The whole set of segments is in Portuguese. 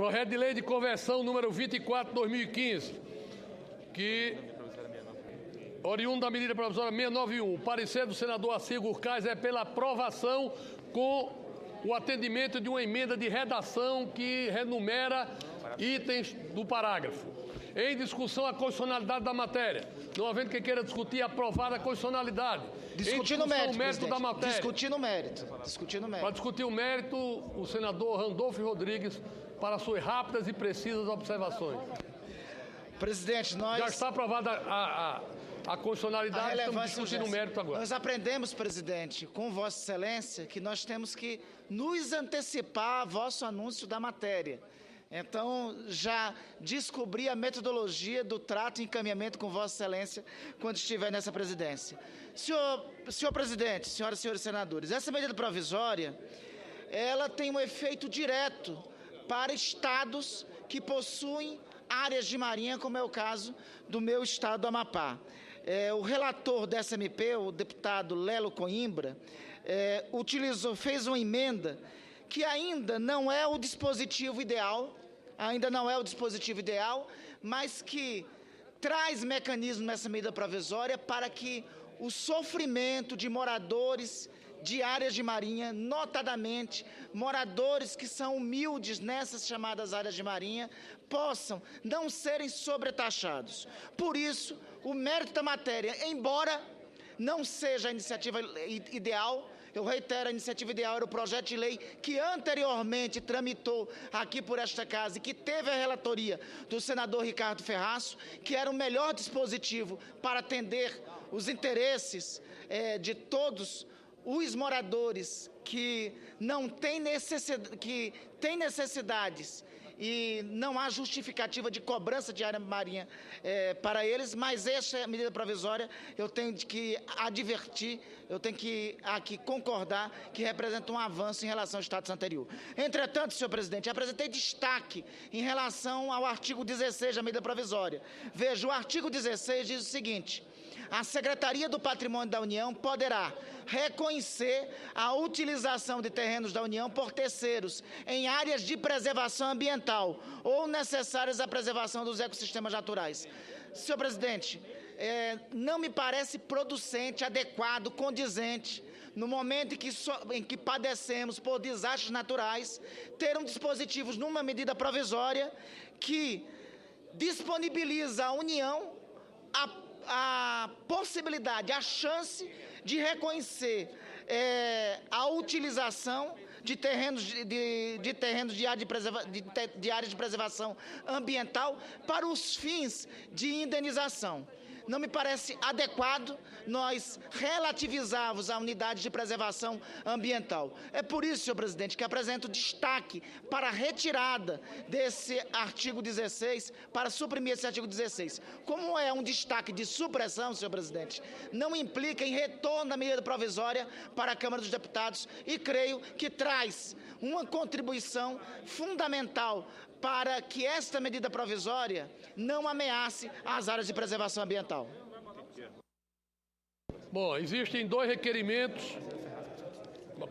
Projeto de Lei de Conversão número 24/2015, que, oriundo da medida provisória 691, o parecer do senador Assir Gurkaz é pela aprovação com o atendimento de uma emenda de redação que renumera itens do parágrafo. Em discussão a constitucionalidade da matéria. Não havendo quem queira discutir, aprovada a constitucionalidade. Discutir no mérito, o mérito da matéria. Discutir no mérito. Discutir no mérito. Para discutir o mérito, o senador Randolfo Rodrigues, para suas rápidas e precisas observações. Presidente, nós... Já está aprovada a constitucionalidade, estamos discutindo o mérito agora. Nós aprendemos, presidente, com Vossa Excelência, que nós temos que nos antecipar a vosso anúncio da matéria. Então, já descobri a metodologia do trato e encaminhamento com Vossa Excelência quando estiver nessa presidência. Senhor presidente, senhoras e senhores senadores, essa medida provisória, ela tem um efeito direto para estados que possuem áreas de marinha, como é o caso do meu estado do Amapá. O relator dessa MP, o deputado Lelo Coimbra, fez uma emenda que ainda não é o dispositivo ideal, mas que traz mecanismo nessa medida provisória para que o sofrimento de moradores de áreas de marinha, notadamente moradores que são humildes nessas chamadas áreas de marinha, possam não serem sobretaxados. Por isso, o mérito da matéria, embora não seja a iniciativa ideal, eu reitero, a iniciativa ideal era o projeto de lei que anteriormente tramitou aqui por esta casa e que teve a relatoria do senador Ricardo Ferraço, que era o melhor dispositivo para atender os interesses de todos os moradores que não têm necessidades e não há justificativa de cobrança de área marinha para eles, mas essa medida provisória eu tenho que advertir, eu tenho que aqui concordar que representa um avanço em relação ao status anterior. Entretanto, senhor presidente, apresentei destaque em relação ao artigo 16 da medida provisória. Veja, o artigo 16 diz o seguinte: a Secretaria do Patrimônio da União poderá reconhecer a utilização de terrenos da União por terceiros em áreas de preservação ambiental ou necessárias à preservação dos ecossistemas naturais. Senhor presidente, não me parece producente, adequado, condizente, no momento em que padecemos por desastres naturais, ter um dispositivo numa medida provisória que disponibiliza à União a possibilidade, a chance de reconhecer a utilização de terrenos de áreas de preservação ambiental para os fins de indenização. Não me parece adequado nós relativizarmos a unidade de preservação ambiental. É por isso, senhor presidente, que apresento destaque para a retirada desse artigo 16, para suprimir esse artigo 16. Como é um destaque de supressão, senhor presidente, não implica em retorno da medida provisória para a Câmara dos Deputados e creio que traz uma contribuição fundamental para que esta medida provisória não ameace as áreas de preservação ambiental. Bom, existem dois requerimentos.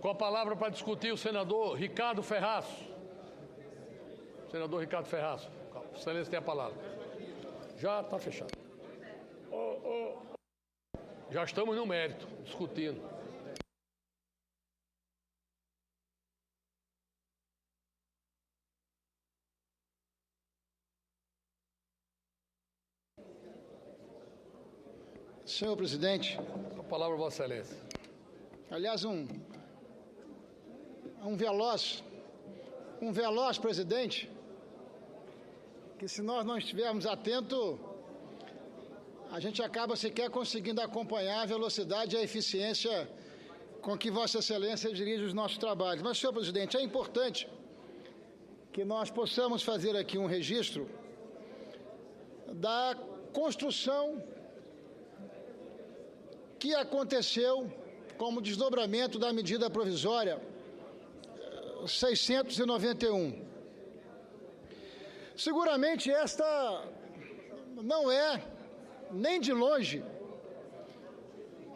Com a palavra para discutir o senador Ricardo Ferraço. Senador Ricardo Ferraço, excelência tem a palavra. Já está fechado. Já estamos no mérito, discutindo. Senhor presidente, a palavra, Vossa Excelência. Aliás, um veloz presidente, que se nós não estivermos atentos, a gente acaba sequer conseguindo acompanhar a velocidade e a eficiência com que Vossa Excelência dirige os nossos trabalhos. Mas, senhor presidente, é importante que nós possamos fazer aqui um registro da construção que aconteceu como desdobramento da medida provisória 691. Seguramente esta não é, nem de longe,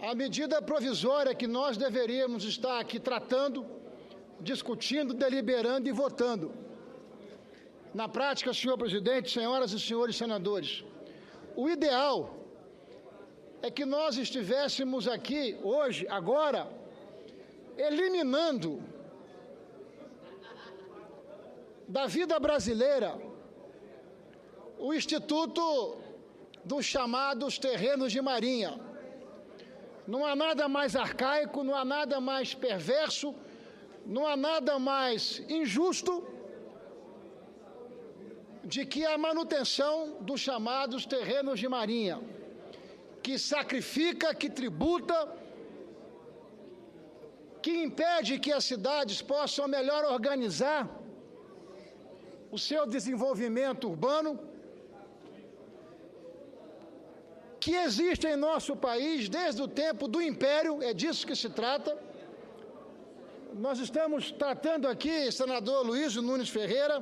a medida provisória que nós deveríamos estar aqui tratando, discutindo, deliberando e votando. Na prática, senhor presidente, senhoras e senhores senadores, o ideal é que nós estivéssemos aqui hoje, agora, eliminando da vida brasileira o instituto dos chamados terrenos de marinha. Não há nada mais arcaico, não há nada mais perverso, não há nada mais injusto de que a manutenção dos chamados terrenos de marinha, que sacrifica, que tributa, que impede que as cidades possam melhor organizar o seu desenvolvimento urbano, que existe em nosso país desde o tempo do Império, é disso que se trata. Nós estamos tratando aqui, senador Luiz Nunes Ferreira,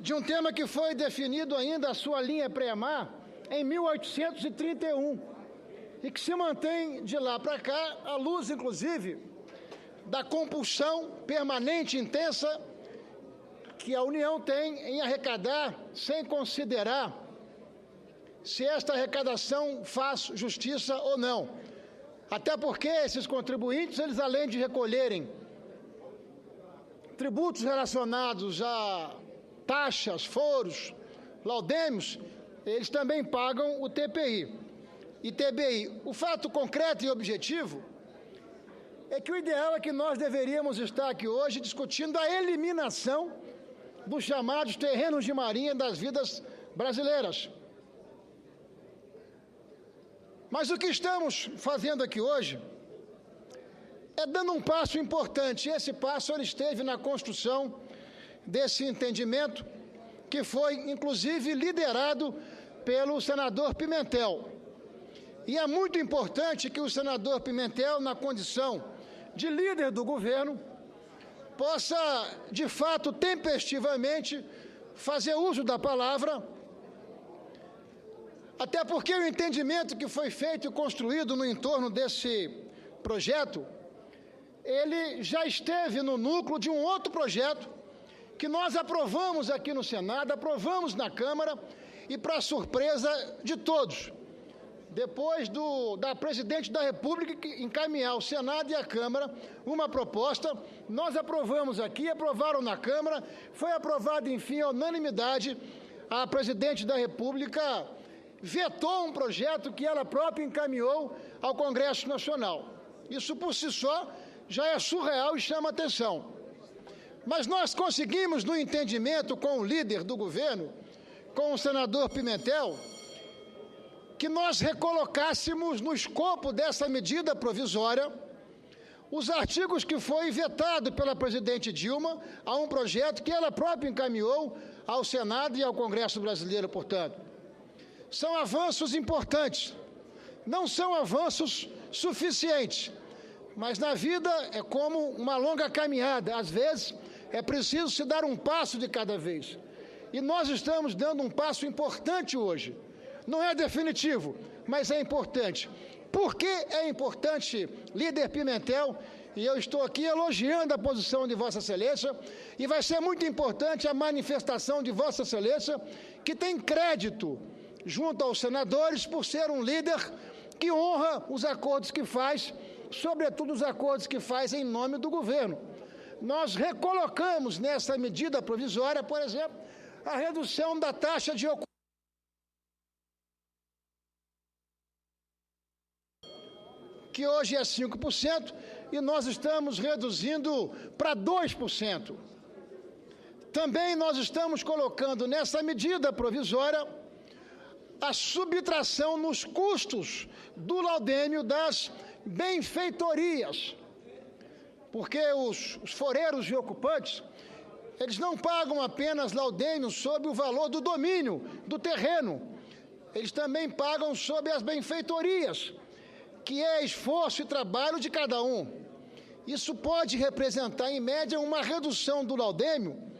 de um tema que foi definido ainda a sua linha pré-mar em 1831 e que se mantém de lá para cá, à luz, inclusive, da compulsão permanente e intensa que a União tem em arrecadar sem considerar se esta arrecadação faz justiça ou não. Até porque esses contribuintes, eles além de recolherem tributos relacionados a taxas, foros, laudêmios, eles também pagam o TPI e TBI. O fato concreto e objetivo é que o ideal é que nós deveríamos estar aqui hoje discutindo a eliminação dos chamados terrenos de marinha das vidas brasileiras. Mas o que estamos fazendo aqui hoje é dando um passo importante. E esse passo ele esteve na construção desse entendimento, que foi, inclusive, liderado pelo senador Pimentel. E é muito importante que o senador Pimentel, na condição de líder do governo, possa, de fato, tempestivamente, fazer uso da palavra, até porque o entendimento que foi feito e construído no entorno desse projeto, ele já esteve no núcleo de um outro projeto que nós aprovamos aqui no Senado, aprovamos na Câmara e, para surpresa de todos, depois da Presidente da República encaminhar ao Senado e à Câmara uma proposta, nós aprovamos aqui, aprovaram na Câmara, foi aprovado, enfim, à unanimidade. A Presidente da República vetou um projeto que ela própria encaminhou ao Congresso Nacional. Isso, por si só, já é surreal e chama atenção. Mas nós conseguimos, no entendimento com o líder do governo, com o senador Pimentel, que nós recolocássemos no escopo dessa medida provisória os artigos que foi vetado pela presidente Dilma a um projeto que ela própria encaminhou ao Senado e ao Congresso brasileiro, portanto. São avanços importantes, não são avanços suficientes, mas na vida é como uma longa caminhada, às vezes é preciso se dar um passo de cada vez. E nós estamos dando um passo importante hoje. Não é definitivo, mas é importante. Por que é importante, líder Pimentel? E eu estou aqui elogiando a posição de Vossa Excelência, e vai ser muito importante a manifestação de Vossa Excelência, que tem crédito junto aos senadores por ser um líder que honra os acordos que faz, sobretudo os acordos que faz em nome do governo. Nós recolocamos nessa medida provisória, por exemplo, a redução da taxa de ocupação, que hoje é 5%, e nós estamos reduzindo para 2%. Também nós estamos colocando nessa medida provisória a subtração nos custos do laudêmio das benfeitorias, porque os foreiros e ocupantes, eles não pagam apenas laudêmio sobre o valor do domínio do terreno, eles também pagam sobre as benfeitorias, que é esforço e trabalho de cada um. Isso pode representar, em média, uma redução do laudêmio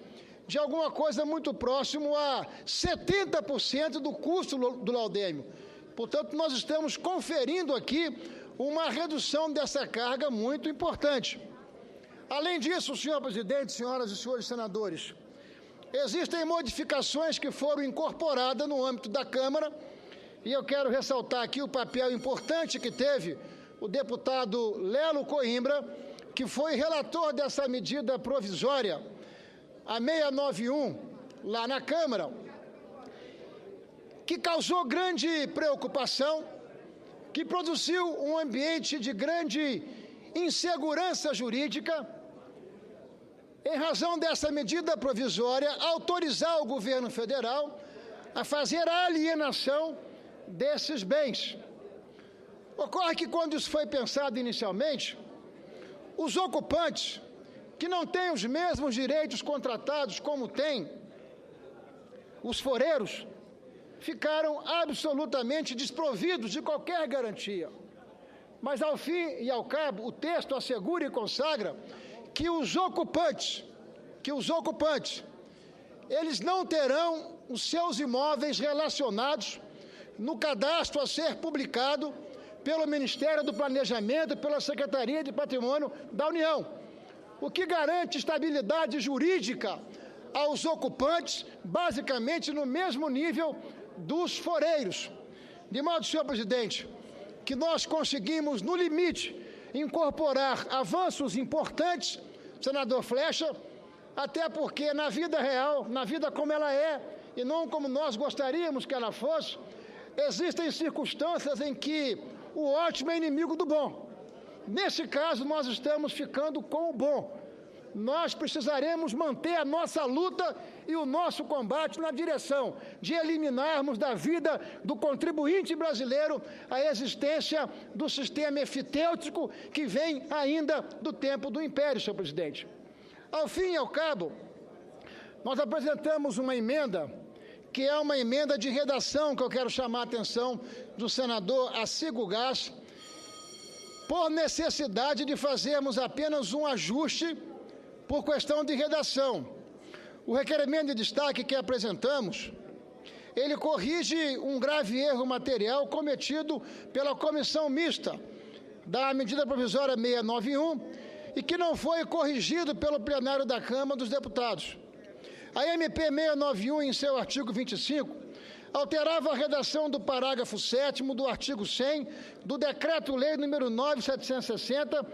de alguma coisa muito próximo a 70% do custo do laudêmio. Portanto, nós estamos conferindo aqui uma redução dessa carga muito importante. Além disso, senhor presidente, senhoras e senhores senadores, Existem modificações que foram incorporadas no âmbito da Câmara, e eu quero ressaltar aqui o papel importante que teve o deputado Lelo Coimbra, que foi relator dessa medida provisória, a 691, lá na Câmara, que causou grande preocupação, que produziu um ambiente de grande insegurança jurídica, em razão dessa medida provisória, autorizar o governo federal a fazer a alienação desses bens. Ocorre que, quando isso foi pensado inicialmente, os ocupantes, que não têm os mesmos direitos contratados como têm os foreiros, ficaram absolutamente desprovidos de qualquer garantia. Mas, ao fim e ao cabo, o texto assegura e consagra que os ocupantes, eles não terão os seus imóveis relacionados no cadastro a ser publicado pelo Ministério do Planejamento e pela Secretaria de Patrimônio da União, o que garante estabilidade jurídica aos ocupantes, basicamente no mesmo nível dos foreiros. De modo, senhor presidente, que nós conseguimos, no limite, incorporar avanços importantes, senador Flecha, até porque na vida real, na vida como ela é, e não como nós gostaríamos que ela fosse, existem circunstâncias em que o ótimo é inimigo do bom. Nesse caso, nós estamos ficando com o bom. Nós precisaremos manter a nossa luta e o nosso combate na direção de eliminarmos da vida do contribuinte brasileiro a existência do sistema efitêutico que vem ainda do tempo do Império, senhor presidente. Ao fim e ao cabo, nós apresentamos uma emenda, que é uma emenda de redação, que eu quero chamar a atenção do senador Arcigo Gás, por necessidade de fazermos apenas um ajuste por questão de redação. O requerimento de destaque que apresentamos, ele corrige um grave erro material cometido pela comissão mista da medida provisória 691 e que não foi corrigido pelo plenário da Câmara dos Deputados. A MP 691, em seu artigo 25, alterava a redação do parágrafo 7º do artigo 100 do Decreto-Lei nº 9.760,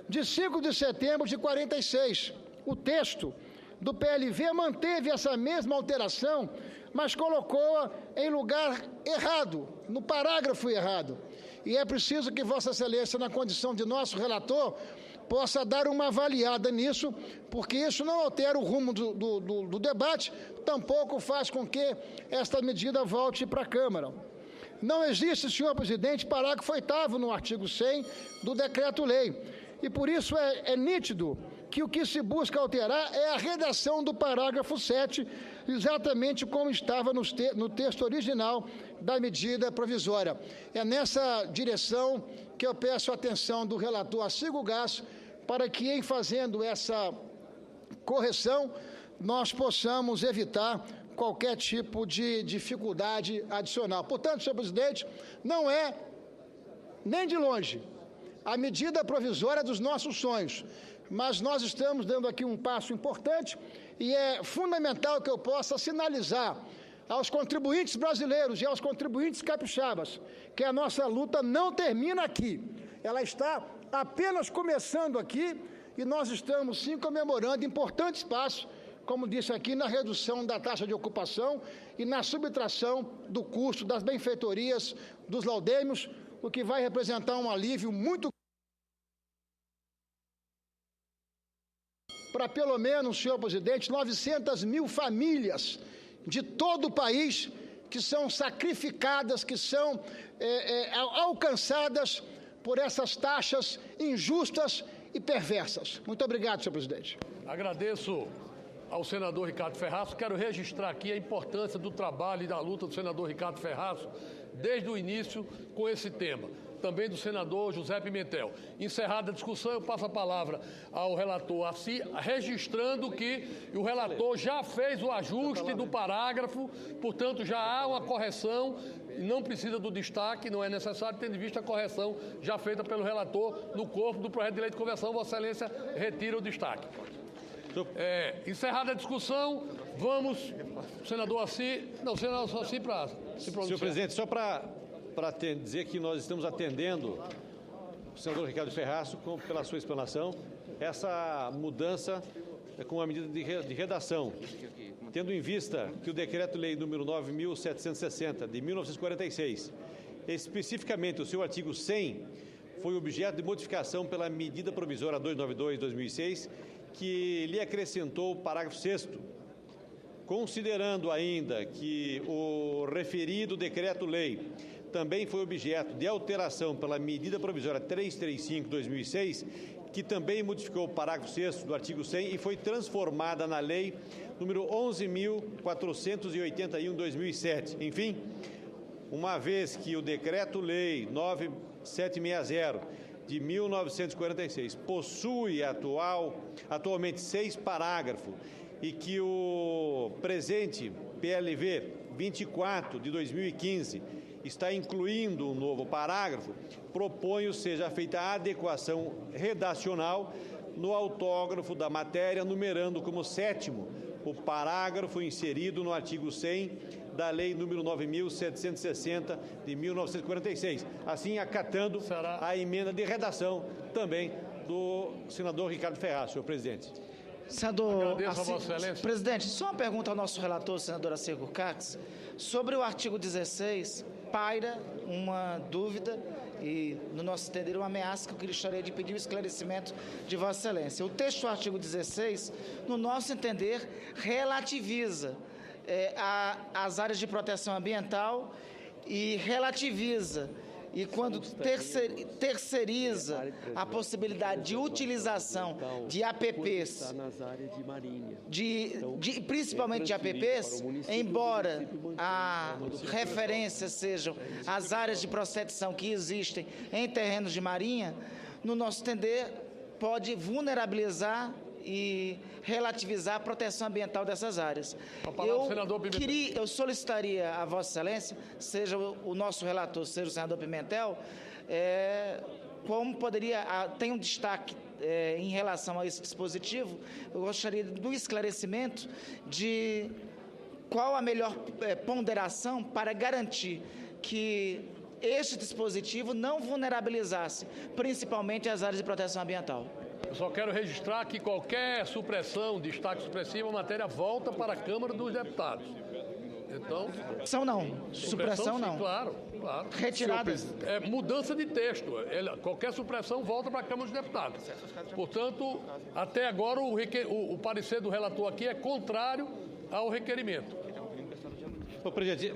de 5 de setembro de 46. O texto do PLV manteve essa mesma alteração, mas colocou-a em lugar errado, no parágrafo errado. E é preciso que Vossa Excelência, na condição de nosso relator, possa dar uma avaliada nisso, porque isso não altera o rumo do debate, tampouco faz com que esta medida volte para a Câmara. Não existe, senhor presidente, parágrafo 8º no artigo 100 do Decreto-Lei, e por isso é nítido que o que se busca alterar é a redação do parágrafo 7, exatamente como estava no texto original da medida provisória. É nessa direção que eu peço a atenção do relator Arcigo Gás, para que, em fazendo essa correção, nós possamos evitar qualquer tipo de dificuldade adicional. Portanto, senhor presidente, não é, nem de longe, a medida provisória dos nossos sonhos, mas nós estamos dando aqui um passo importante e é fundamental que eu possa sinalizar aos contribuintes brasileiros e aos contribuintes capixabas que a nossa luta não termina aqui. Ela está apenas começando aqui e nós estamos, sim, comemorando importantes passos, como disse aqui, na redução da taxa de ocupação e na subtração do custo das benfeitorias dos laudêmios, o que vai representar um alívio muito para pelo menos, senhor presidente, 900 mil famílias de todo o país que são sacrificadas, que são alcançadas por essas taxas injustas e perversas. Muito obrigado, senhor presidente. Agradeço ao senador Ricardo Ferraço. Quero registrar aqui a importância do trabalho e da luta do senador Ricardo Ferraço desde o início com esse tema. Também do senador José Pimentel. Encerrada a discussão, eu passo a palavra ao relator Assi, registrando que o relator já fez o ajuste do parágrafo, portanto, já há uma correção, não precisa do destaque, não é necessário, tendo em vista a correção já feita pelo relator no corpo do projeto de lei de conversão. Vossa Excelência retira o destaque. Encerrada a discussão, Vamos, senador Assis, não, senador Assis para se pronunciar. Senhor presidente, só para dizer que nós estamos atendendo o senador Ricardo Ferraz pela sua explanação, essa mudança com a medida de redação, tendo em vista que o Decreto-Lei número 9.760, de 1946, especificamente o seu artigo 100, foi objeto de modificação pela medida provisória 292/2006, que lhe acrescentou o parágrafo 6º, considerando ainda que o referido Decreto-Lei também foi objeto de alteração pela medida provisória 335/2006, que também modificou o parágrafo 6º do artigo 100 e foi transformada na Lei número 11.481/2007. Enfim, uma vez que o Decreto-Lei 9760 de 1946 possui atualmente 6 parágrafos e que o presente PLV 24 de 2015 está incluindo um novo parágrafo, proponho seja feita a adequação redacional no autógrafo da matéria, numerando como 7º o parágrafo inserido no artigo 100 da Lei número 9.760 de 1946, assim acatando a emenda de redação também do senador Ricardo Ferraz, senhor presidente. Senador Assis, presidente, só uma pergunta ao nosso relator, senador Assis Gurkakis, sobre o artigo 16, paira uma dúvida e, no nosso entender, uma ameaça que eu gostaria de pedir o esclarecimento de Vossa Excelência. O texto do artigo 16, no nosso entender, relativiza as áreas de proteção ambiental e relativiza. E quando terceiriza a possibilidade de utilização de APPs, principalmente de APPs, embora a referência sejam as áreas de proteção que existem em terrenos de marinha, no nosso entender, pode vulnerabilizar e relativizar a proteção ambiental dessas áreas. Eu solicitaria a Vossa Excelência, seja o nosso relator, seja o senador Pimentel, como poderia, tem um destaque em relação a esse dispositivo, eu gostaria do esclarecimento de qual a melhor ponderação para garantir que este dispositivo não vulnerabilizasse, principalmente as áreas de proteção ambiental. Eu só quero registrar que qualquer supressão, destaque supressivo, a matéria volta para a Câmara dos Deputados. Então... Supressão não. Sim, claro. Retirada. Mudança de texto. Qualquer supressão volta para a Câmara dos Deputados. Portanto, até agora o parecer do relator aqui é contrário ao requerimento. Ô, presidente,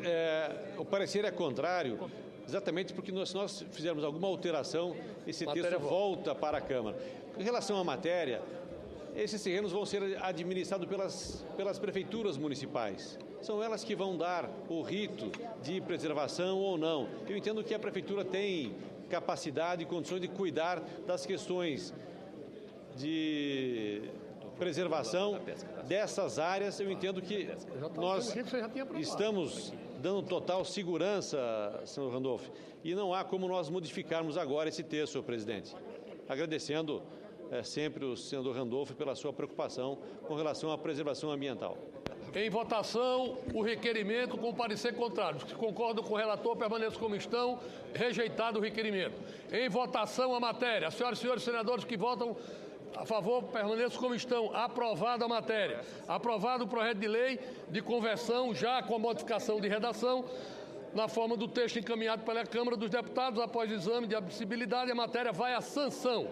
o parecer é contrário exatamente porque se nós fizermos alguma alteração, esse texto volta para a Câmara. Em relação à matéria, esses terrenos vão ser administrados pelas prefeituras municipais. São elas que vão dar o rito de preservação ou não. Eu entendo que a prefeitura tem capacidade e condições de cuidar das questões de preservação dessas áreas. Eu entendo que nós estamos dando total segurança, senhor Randolph, e não há como nós modificarmos agora esse texto, senhor presidente. Agradecendo sempre o senador Randolph pela sua preocupação com relação à preservação ambiental. Em votação, o requerimento com parecer contrário. Os que concordam com o relator permaneçam como estão. Rejeitado o requerimento. Em votação, a matéria. As senhoras e senhores senadores que votam a favor, permaneçam como estão. Aprovada a matéria. Aprovado o projeto de lei de conversão, já com a modificação de redação, na forma do texto encaminhado pela Câmara dos Deputados. Após o exame de admissibilidade, a matéria vai à sanção.